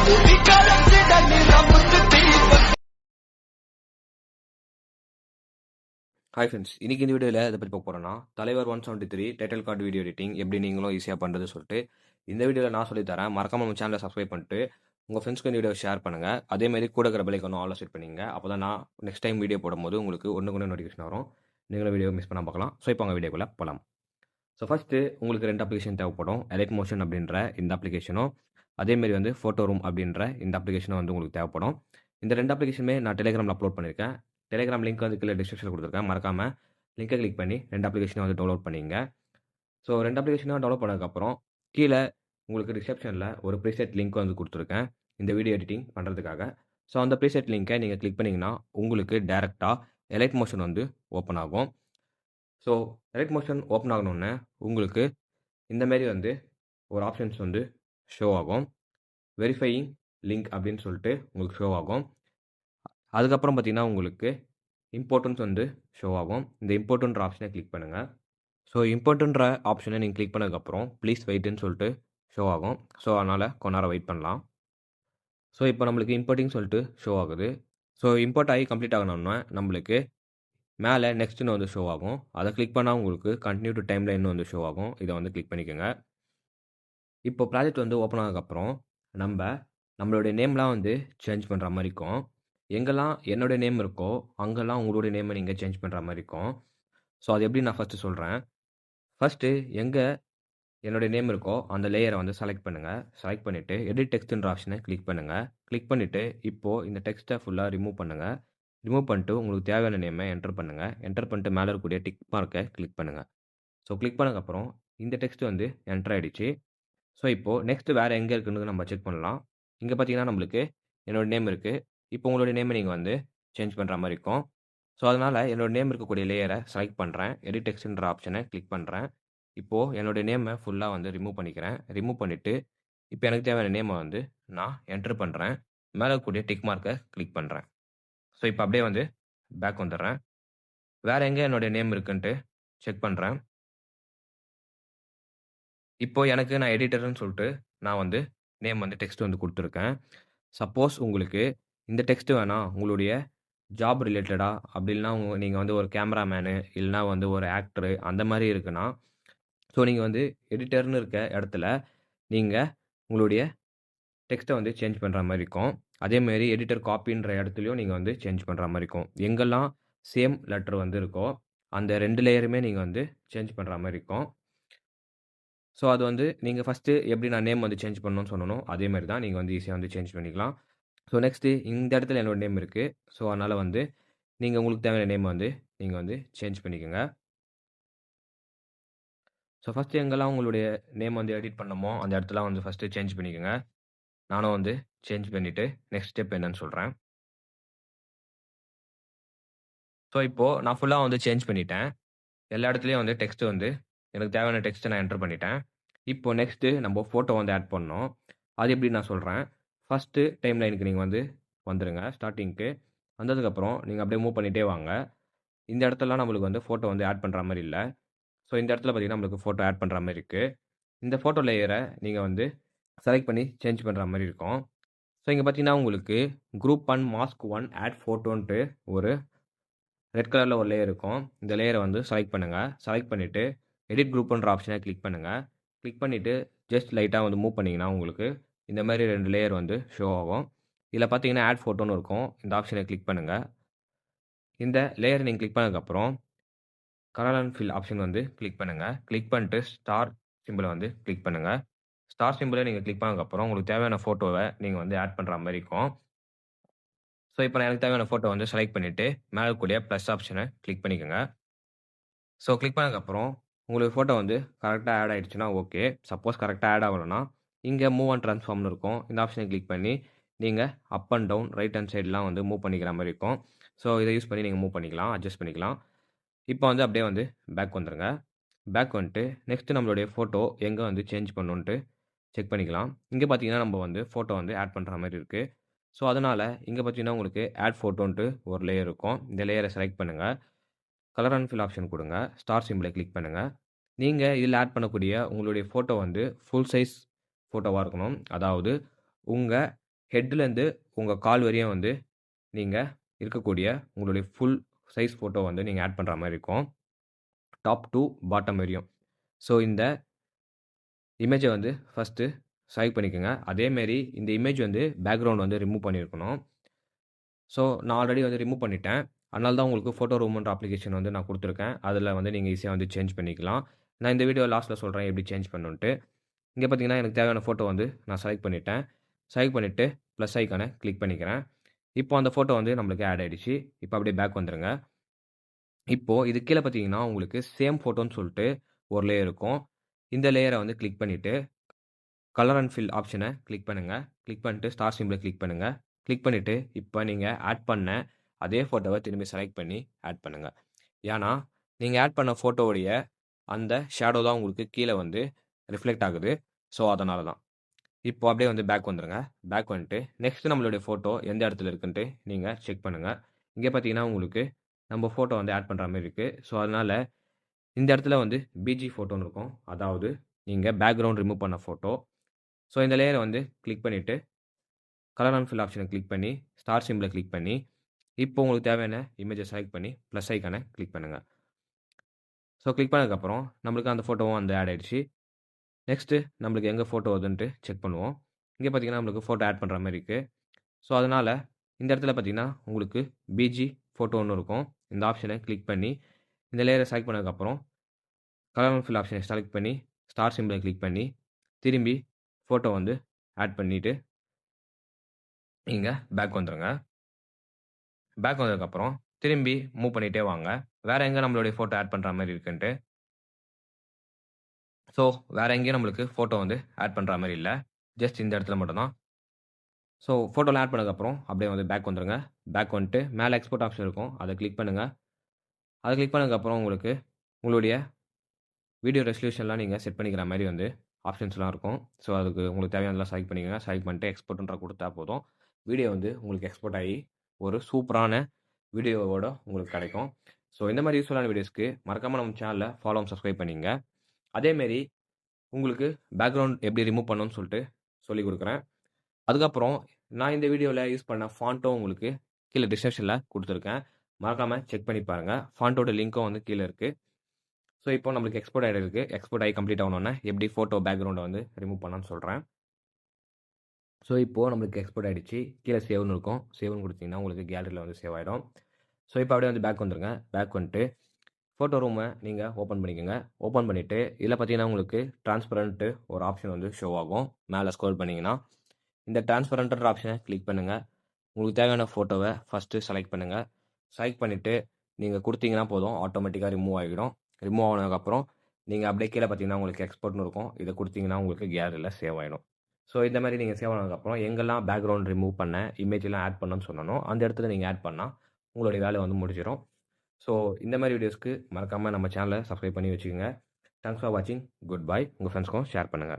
Hi friends, இன்னைக்கு இந்த வீடியோவில் எதை பற்றி பார்க்க போகிறோன்னா தலைவர் 173 டைட்டில் கார்டு வீடியோ எடிட்டிங் எப்படி நீங்களும் ஈஸியாக பண்ணுறது சொல்லிட்டு இந்த வீடியோவில் நான் சொல்லித்தரேன். மறக்காம நம்ம சேனலை சப்ஸ்கிரைப் பண்ணிட்டு உங்கள் ஃப்ரெண்ட்ஸ்க்கு இந்த வீடியோ ஷேர் பண்ணுங்கள். அதேமாதிரி கூட இருக்கிற பெல்லைக்கானும் ஆல் செட் பண்ணிங்க. அப்போ தான் நான் நெக்ஸ்ட் டைம் வீடியோ போடும்போது உங்களுக்கு ஒன்று நோட்டிஃபிகேஷன் வரும். நீங்களும் வீடியோ மிஸ் பண்ணால் பார்க்கலாம். ஸோ இப்போ உங்கள் வீடியோக்குள்ளே போகலாம். ஸோ ஃபஸ்ட்டு உங்களுக்கு 2 அப்ளிகேஷன் தேவைப்படும். எலைட் மோஷன் அப்படின்ற இந்த அப்ளிகேஷனும் அதேமாரி வந்து ஃபோட்டோ ரூம் அப்படின்ற இந்த அப்ளிகேஷனும் வந்து உங்களுக்கு தேவைப்படும். இந்த 2 அப்ளிகேஷனுமே நான் டெலிகிராமில் அப்லோட் பண்ணியிருக்கேன். டெலிகிராம் லிங்க் வந்து கீழே டிஸ்கிரிப்ஷனில் கொடுத்துருக்கேன். மறக்காமல் லிங்கை கிளிக் பண்ணி 2 அப்ளிகேஷனை வந்து டவுன்லோட் பண்ணிங்க. ஸோ 2 அப்ளிகேஷனாக டவுன்லோட் பண்ணதுக்கப்புறம் கீழே உங்களுக்கு டிஸ்கிரிப்ஷனில் ஒரு ப்ரீசெட் லிங்க் வந்து கொடுத்துருக்கேன் இந்த வீடியோ எடிட்டிங் பண்ணுறதுக்காக. ஸோ அந்த ப்ரீசெட் லிங்கை நீங்கள் கிளிக் பண்ணிங்கன்னா உங்களுக்கு டேரெக்டாக எலைட் மோஷன் வந்து ஓப்பன் ஆகும். ஸோ எலைட் மோஷன் ஓப்பன் ஆகணுன்னே உங்களுக்கு இந்தமாரி வந்து ஒரு ஆப்ஷன்ஸ் வந்து ஷோ ஆகும். வெரிஃபையிங் லிங்க் அப்படின்னு சொல்லிட்டு உங்களுக்கு ஷோ ஆகும். அதுக்கப்புறம் பார்த்தீங்கன்னா உங்களுக்கு இம்போர்ட்டன்ஸ் வந்து ஷோ ஆகும். இந்த இம்போர்ட்டன்ற ஆப்ஷனை கிளிக் பண்ணுங்கள். ஸோ இம்போர்ட்டன்ற ஆப்ஷனை நீங்கள் கிளிக் பண்ணதுக்கப்புறம் ப்ளீஸ் வெயிட்னு சொல்லிட்டு ஷோ ஆகும். ஸோ அதனால் கொஞ்ச நேரம் வெயிட் பண்ணலாம். ஸோ இப்போ நம்மளுக்கு இம்போர்ட்டிங் சொல்லிட்டு ஷோ ஆகுது. ஸோ இம்போர்ட் ஆகி கம்ப்ளீட் ஆகணும்னா நம்மளுக்கு மேலே நெக்ஸ்ட்னு வந்து ஷோ ஆகும். அதை கிளிக் பண்ணால் உங்களுக்கு கண்டினியூ டு டைம் லைன் வந்து ஷோ ஆகும். இதை வந்து கிளிக் பண்ணிக்கோங்க. இப்போ ப்ராஜெக்ட் வந்து ஓப்பன் ஆனதுக்கப்புறம் நம்மளுடைய நேம்லாம் வந்து சேஞ்ச் பண்ணுற மாதிரி இருக்கும். எங்கெல்லாம் என்னுடைய நேம் இருக்கோ அங்கெல்லாம் உங்களுடைய நேமை நீங்கள் சேஞ்ச் பண்ணுற மாதிரி இருக்கும். ஸோ அது எப்படி நான் ஃபஸ்ட்டு சொல்கிறேன். ஃபஸ்ட்டு எங்கே என்னுடைய நேம் இருக்கோ அந்த லேயரை வந்து செலக்ட் பண்ணுங்கள். செலக்ட் பண்ணிவிட்டு எடிட் டெக்ஸ்ட்ன்ற ஆப்ஷனை கிளிக் பண்ணுங்கள். கிளிக் பண்ணிவிட்டு இப்போது இந்த டெக்ஸ்ட்டை ஃபுல்லாக ரிமூவ் பண்ணுங்கள். ரிமூவ் பண்ணிட்டு உங்களுக்கு தேவையான நேமை என்டர் பண்ணுங்கள். என்டர் பண்ணிட்டு மேலே இருக்கக்கூடிய டிக் மார்க்கை கிளிக் பண்ணுங்கள். ஸோ கிளிக் பண்ணதுக்கப்புறம் இந்த டெக்ஸ்ட் வந்து என்டர் ஆகிடுச்சு. ஸோ இப்போது நெக்ஸ்ட்டு வேறு எங்கே இருக்குன்னு நம்ம செக் பண்ணலாம். இங்கே பார்த்தீங்கன்னா நம்மளுக்கு என்னோடய நேம் இருக்குது. இப்போ உங்களுடைய நேமை நீங்கள் வந்து சேஞ்ச் பண்ணுற மாதிரி இருக்கும். ஸோ அதனால் என்னோடய நேம் இருக்கக்கூடிய லேயரை செலக்ட் பண்ணுறேன். எடிட் டெக்ஸ்ட்ன்ற ஆப்ஷனை கிளிக் பண்ணுறேன். இப்போது என்னுடைய நேமை ஃபுல்லாக வந்து ரிமூவ் பண்ணிக்கிறேன். ரிமூவ் பண்ணிவிட்டு இப்போ எனக்கு தேவையான நேமை வந்து நான் என்டர் பண்ணுறேன். மேலே இருக்கக்கூடிய டிக் மார்க்கை கிளிக் பண்ணுறேன். ஸோ இப்போ அப்படியே வந்து பேக் வந்துடுறேன். வேறு எங்கே என்னுடைய நேம் இருக்குன்ட்டு செக் பண்ணுறேன். இப்போ எனக்கு நான் எடிட்டர்ன்னு சொல்லிட்டு நான் வந்து நேம் வந்து டெக்ஸ்ட் வந்து கொடுத்துருக்கேன். சப்போஸ் உங்களுக்கு இந்த டெக்ஸ்ட் வேணாம், உங்களுடைய ஜாப் ரிலேட்டடா அப்படி இல்லைனா நீங்கள் வந்து ஒரு கேமராமேனு இல்லைனா வந்து ஒரு ஆக்டரு அந்த மாதிரி இருக்குன்னா, ஸோ நீங்கள் வந்து எடிட்டர்னு இருக்க இடத்துல நீங்கள் உங்களுடைய டெக்ஸ்ட்டை வந்து சேஞ்ச் பண்ணுற மாதிரி இருக்கும். அதேமாரி எடிட்டர் காப்பின்ற இடத்துலையும் நீங்கள் வந்து சேஞ்ச் பண்ணுற மாதிரி இருக்கும். எங்கெல்லாம் சேம் லெட்டர் வந்து இருக்கோ அந்த 2 லேயருமே நீங்கள் வந்து சேஞ்ச் பண்ணுற மாதிரி இருக்கும். ஸோ அது வந்து நீங்கள் ஃபஸ்ட்டு எப்படி நான் நேம் வந்து சேஞ்ச் பண்ணணும்னு சொன்னனோ அதேமாரி தான் நீங்கள் வந்து ஈஸியாக வந்து சேஞ்ச் பண்ணிக்கலாம். ஸோ நெக்ஸ்ட்டு இந்த இடத்துல என்னோட நேம் இருக்குது. ஸோ அதனால் வந்து நீங்கள் உங்களுக்கு தேவையான நேம் வந்து நீங்கள் வந்து சேஞ்ச் பண்ணிக்கோங்க. ஸோ ஃபஸ்ட்டு எங்கெல்லாம் உங்களுடைய நேம் வந்து எடிட் பண்ணணுமோ அந்த இடத்துலாம் வந்து ஃபஸ்ட்டு சேஞ்ச் பண்ணிக்கோங்க. நானும் வந்து சேஞ்ச் பண்ணிவிட்டு நெக்ஸ்ட் ஸ்டெப் என்னன்னு சொல்கிறேன். ஸோ இப்போது நான் ஃபுல்லாக வந்து சேஞ்ச் பண்ணிட்டேன். எல்லா இடத்துலையும் வந்து டெக்ஸ்ட் வந்து எனக்கு தேவையான டெக்ஸ்ட்டை நான் என்டர் பண்ணிட்டேன். இப்போ நெக்ஸ்ட்டு நம்ம ஃபோட்டோ வந்து ஆட் பண்ணணும். அது எப்படின்னு நான் சொல்கிறேன். ஃபஸ்ட்டு டைம் லைனுக்கு நீங்கள் வந்து வந்துருங்க ஸ்டார்ட்டிங்க்கு. வந்ததுக்கப்புறம் நீங்கள் அப்படியே மூவ் பண்ணிகிட்டே வாங்க. இந்த இடத்துலலாம் நம்மளுக்கு வந்து ஃபோட்டோ வந்து ஆட் பண்ணுற மாதிரி இல்ல. ஸோ இந்த இடத்துல பார்த்தீங்கன்னா நம்மளுக்கு ஃபோட்டோ ஆட் பண்ணுற மாதிரி இருக்குது. இந்த ஃபோட்டோ லேயரை நீங்கள் வந்து செலக்ட் பண்ணி சேஞ்ச் பண்ணுற மாதிரி இருக்கும். ஸோ இங்கே பார்த்தீங்கன்னா உங்களுக்கு குரூப் 1 மாஸ்க் 1 ஆட் ஃபோட்டோன்ட்டு ஒரு ரெட் கலரில் ஒரு லேயர் இருக்கும். இந்த லேயரை வந்து செலக்ட் பண்ணுங்கள். செலக்ட் பண்ணிவிட்டு எடிட் குரூப்புன்ற ஆப்ஷனை கிளிக் பண்ணுங்கள். கிளிக் பண்ணிவிட்டு ஜஸ்ட் லைட்டாக வந்து மூவ் பண்ணிங்கன்னா உங்களுக்கு இந்த மாதிரி 2 லேயர் வந்து ஷோ ஆகும். இதில் பார்த்தீங்கன்னா ஆட் ஃபோட்டோன்னு இருக்கும். இந்த ஆப்ஷனை கிளிக் பண்ணுங்கள். இந்த லேயரை நீங்கள் கிளிக் பண்ணதுக்கப்புறம் கலர் அண்ட் ஃபில் ஆப்ஷன் வந்து கிளிக் பண்ணுங்கள். கிளிக் பண்ணிட்டு ஸ்டார் சிம்பிளை வந்து கிளிக் பண்ணுங்கள். ஸ்டார் சிம்பிளை நீங்கள் கிளிக் பண்ணதுக்கப்புறம் உங்களுக்கு தேவையான ஃபோட்டோவை நீங்கள் வந்து ஆட் பண்ணுற மாதிரி இருக்கும். ஸோ இப்போ நான் எனக்கு தேவையான ஃபோட்டோ வந்து செலக்ட் பண்ணிவிட்டு மேலே இருக்கக்கூடிய ப்ளஸ் ஆப்ஷனை கிளிக் பண்ணிக்கோங்க. ஸோ கிளிக் பண்ணதுக்கப்புறம் உங்களுக்கு ஃபோட்டோ வந்து கரெக்டாக ஆட் ஆகிடுச்சுன்னா ஓகே. சப்போஸ் கரெக்டாக ஆட் ஆகலைன்னா இங்கே மூவ் அண்ட் ட்ரான்ஸ்ஃபார்ம்னு இருக்கும். இந்த ஆப்ஷனை கிளிக் பண்ணி நீங்கள் up and down right hand சைட்லாம் வந்து மூவ் பண்ணிக்கிற மாதிரி இருக்கும். ஸோ இதை யூஸ் பண்ணி நீங்கள் மூவ் பண்ணிக்கலாம், அட்ஜஸ்ட் பண்ணிக்கலாம். இப்போ வந்து அப்படியே வந்து பேக் வந்துருங்க. பேக் வந்துட்டு நெக்ஸ்ட்டு நம்மளுடைய ஃபோட்டோ எங்கே வந்து சேஞ்ச் பண்ணணுன்ட்டு செக் பண்ணிக்கலாம். இங்கே பார்த்தீங்கன்னா நம்ம வந்து ஃபோட்டோ வந்து ஆட் பண்ணுற மாதிரி இருக்குது. ஸோ அதனால் இங்கே பார்த்தீங்கன்னா உங்களுக்கு ஆட் ஃபோட்டோன்ட்டு ஒரு லேயர் இருக்கும். இந்த லேயரை செலக்ட் பண்ணுங்கள். கலர் அண்ட் ஃபில் ஆப்ஷன் கொடுங்க. ஸ்டார் சிம்பிளை கிளிக் பண்ணுங்கள். நீங்கள் இதில் ஆட் பண்ணக்கூடிய உங்களுடைய ஃபோட்டோ வந்து ஃபுல் சைஸ் ஃபோட்டோவாக இருக்கணும். அதாவது உங்கள் ஹெட்லேருந்து உங்கள் கால் வரையும் வந்து நீங்கள் இருக்கக்கூடிய உங்களுடைய ஃபுல் சைஸ் ஃபோட்டோ வந்து நீங்கள் ஆட் பண்ணுற மாதிரி இருக்கும். டாப் டூ பாட்டம் வரையும். ஸோ இந்த இமேஜை வந்து ஃபஸ்ட்டு செலக்ட் பண்ணிக்கோங்க. அதேமாரி இந்த இமேஜ் வந்து பேக்ரவுண்ட் வந்து ரிமூவ் பண்ணியிருக்கணும். ஸோ நான் ஆல்ரெடி வந்து ரிமூவ் பண்ணிட்டேன். அதனால தான் உங்களுக்கு ஃபோட்டோ ரூம்ன்ற அப்ளிகேஷன் வந்து நான் கொடுத்துருக்கேன். அதில் வந்து நீங்கள் ஈஸியாக வந்து சேஞ்ச் பண்ணிக்கலாம். நான் இந்த வீடியோ லாஸ்ட்டில் சொல்கிறேன் எப்படி சேஞ்ச் பண்ணணுன்ட்டு. இங்கே பார்த்தீங்கன்னா எனக்கு தேவையான ஃபோட்டோ வந்து நான் செலக்ட் பண்ணிட்டேன். செலக்ட் பண்ணிவிட்டு ப்ளஸ் ஐக்கானை கிளிக் பண்ணிக்கிறேன். இப்போ அந்த ஃபோட்டோ வந்து நம்மளுக்கு ஆட் ஆயிடுச்சு. இப்போ அப்படியே பேக் வந்துருங்க. இப்போ இது கீழ பார்த்தீங்கன்னா, உங்களுக்கு சேம் ஃபோட்டோன்னு சொல்ட்டு ஒரு லேயர் இருக்கும். இந்த லேயர வந்து கிளிக் பண்ணிட்டு, கலர் அண்ட் ஃபில் ஆப்ஷன கிளிக் பண்ணுங்க. கிளிக் பண்ணிட்டு ஸ்டார் சிம்பல கிளிக் பண்ணுங்க. கிளிக் பண்ணிட்டு, இப்ப நீங்க ஆட் பண்ண அதே ஃபோட்டோவ திரும்பி செலக்ட் பண்ணி ஆட் பண்ணுங்க. ஏன்னா, நீங்க ஆட் பண்ண ஃபோட்டோவுடைய அந்த ஷேடோ தான் உங்களுக்கு கீழ வந்து ரிஃப்ளெக்ட் ஆகுது. ஸோ, அதனால தான். இப்போ அப்படியே வந்து பேக் வந்துருங்க. பேக் வந்துட்டு, நெக்ஸ்ட் நம்மளுடைய ஃபோட்டோ எந்த இடத்துல இருக்குன்ட்டு நீங்க செக் பண்ணுங்க. இங்க பார்த்தீங்கன்னா, உங்களுக்கு நம்ம ஃபோட்டோ வந்து ஆட் பண்ற மாரி இருக்கு. ஸோ, அதனால இந்த இடத்துல வந்து பிஜி ஃபோட்டோன்னு இருக்கும். அதாவது நீங்க பேக்கிரவுண்ட் ரிமூவ் பண்ண ஃபோட்டோ. ஸோ, இந்த லேயர வந்து கிளிக் பண்ணிட்டு, கலர் அண்ட் ஃபில் ஆப்ஷன கிளிக் பண்ணி, ஸ்டார் சிம்பல கிளிக் பண்ணி, இப்போ உங்களுக்கு தேவையான இமேஜ செலக்ட் பண்ணி, பிளஸ் ஐகான கிளிக் பண்ணுங்க. ஸோ, கிளிக் பண்ணதுக்கப்புறம் நம்மளுக்கு அந்த ஃபோட்டோவும் வந்து ஆட் ஆயிடுச்சு. நெக்ஸ்ட்டு நம்மளுக்கு எங்க ஃபோட்டோ வருதுன்ட்டு செக் பண்ணுவோம். இங்க பார்த்தீங்கன்னா, நம்மளுக்கு ஃபோட்டோ ஆட் பண்ற மாரி இருக்கு. ஸோ, அதனால இந்த இடத்துல பார்த்தீங்கன்னா, உங்களுக்கு பிஜி ஃபோட்டோன்னு இருக்கும். இந்த ஆப்ஷன கிளிக் பண்ணி, இந்த லேயர செலக்ட் பண்ணதுக்கப்புறம், கலர் அண்ட் ஃபில் ஆப்ஷன செலக்ட் பண்ணி, ஸ்டார் சிம்பல கிளிக் பண்ணி, திரும்பி ஃபோட்டோ வந்து ஆட் பண்ணிட்டு, நீங்க பேக் வந்துருங்க. பேக் வந்ததுக்கப்புறம், திரும்பி மூவ் பண்ணிட்டே வாங்க. வேற எங்க நம்மளுடைய ஃபோட்டோ ஆட் பண்ற மாரி இருக்குன்ட்டு. ஸோ, வேற எங்கேயும் நம்மளுக்கு ஃபோட்டோ வந்து ஆட் பண்ற மாரி இல்ல. ஜஸ்ட் இந்த இடத்துல மட்டும் தான். ஸோ, ஃபோட்டோலாம் ஆட் பண்ணதுக்கப்புறம், அப்படியே வந்து பேக் வந்துருங்க. பேக் வந்துட்டு, மேல எக்ஸ்போர்ட் ஆப்ஷன் இருக்கும். அத கிளிக் பண்ணுங்க. அத கிளிக் பண்ணதுக்கப்புறம் உங்களுக்கு, உங்களுடைய வீடியோ ரெசல்யூஷன்லாம் நீங்க செட் பண்ணிக்கிற மாரி வந்து ஆப்ஷன்ஸ்லாம் இருக்கும். ஸோ, அதுக்கு உங்களுக்கு தேவையானதெல்லாம் செலக்ட் பண்ணிக்கங்க. செலக்ட் பண்ணிட்டு எக்ஸ்போர்ட்ன்ற குடுத்தா போதும். வீடியோ வந்து உங்களுக்கு எக்ஸ்போர்ட் ஆயி, ஒரு சூப்பரான வீடியோவோட உங்களுக்கு கிடைக்கும். ஸோ, இந்த மாரி யூஸ்ஃபுல்லான வீடியோஸ்க்கு மறக்காம நம்ம சேனல ஃபாலோ அண்ட் சப்ஸ்கிரைப் பண்ணிக்கங்க. அதேமாரி உங்களுக்கு பேக்கிரவுண்ட் எப்படி ரிமூவ் பண்ணணும்னு சொல்லிட்டு சொல்லிக் குடுக்குறேன். அதுக்கப்புறம் நான் இந்த வீடியோல யூஸ் பண்ண ஃபாண்ட்டும் உங்களுக்கு கீழ டிஸ்கிரிப்ஷன்ல குடுத்துருக்கேன். மறக்காம செக் பண்ணி பாருங்க. ஃபாண்ட்டோட லிங்க்கும் வந்து கீழ இருக்கு. ஸோ, இப்போ நம்மளுக்கு எக்ஸ்போர்ட் ஆயிருக்கு. எக்ஸ்போர்ட் ஆயி கம்ப்ளீட் ஆனோனே எப்படி ஃபோட்டோ பேக்கிரவுண்ட வந்து ரிமூவ் பண்ணலாம்னு சொல்றேன். ஸோ, இப்போ நம்மளுக்கு எக்ஸ்போர்ட் ஆயிடுச்சு. கீழ சேவ்ன்னு இருக்கும். சேவ்ன்னு குடுத்தீங்கன்னா உங்களுக்கு கேலரில வந்து சேவ் ஆயிடும். ஸோ, இப்போ அப்படியே வந்து பேக் வந்துருங்க. பேக் வந்துட்டு ஃபோட்டோ ரூம நீங்க ஓப்பன் பண்ணிக்கங்க. ஓப்பன் பண்ணிட்டு, இதில பார்த்தீங்கன்னா உங்களுக்கு டிரான்ஸ்பரன்ட் ஒரு ஆப்ஷன் வந்து ஷோ ஆகும். மேல ஸ்க்ரோல் பண்ணீங்கன்னா, இந்த டிரான்ஸ்பரண்ட்ன்ற ஆப்ஷன கிளிக் பண்ணுங்க. உங்களுக்கு தேவையான ஃபோட்டோவ ஃபர்ஸ்ட்டு செலக்ட் பண்ணுங்க. செலக்ட் பண்ணிட்டு, நீங்க குடுத்தீங்கன்னா போதும். ஆட்டோமேட்டிக்கா ரிமூவ் ஆகிடும். ரிமூவ் ஆனதுக்கப்புறம், நீங்க அப்படியே கீழ பார்த்தீங்கன்னா, உங்களுக்கு எக்ஸ்போர்ட்ன்னு இருக்கும். இத குடுத்தீங்கன்னா, உங்களுக்கு கேலரில சேவ் ஆயிடும். ஸோ, இந்த மாரி நீங்க சேவ் ஆனதுக்கப்புறம், எங்கெல்லாம் பேக்கிரவுண்ட் ரிமூவ் பண்ண, இமேஜ்லாம் ஆட் பண்ணணும்னு சொன்னனோ, அந்த இடத்துல நீங்க ஆட் பண்ணா, உங்களுடைய வேலை வந்து முடிஞ்சிரும். ஸோ, இந்த மாரி வீடியோஸ்க்கு மறக்காம நம்ம சேனல சப்ஸ்கிரைப் பண்ணி வச்சுக்கங்க. தேங்க்ஸ் ஃபார் வாட்சிங். Good bye. உங்க ஃபிரெண்ட்ஸ்க்கும் ஷேர் பண்ணுங்க.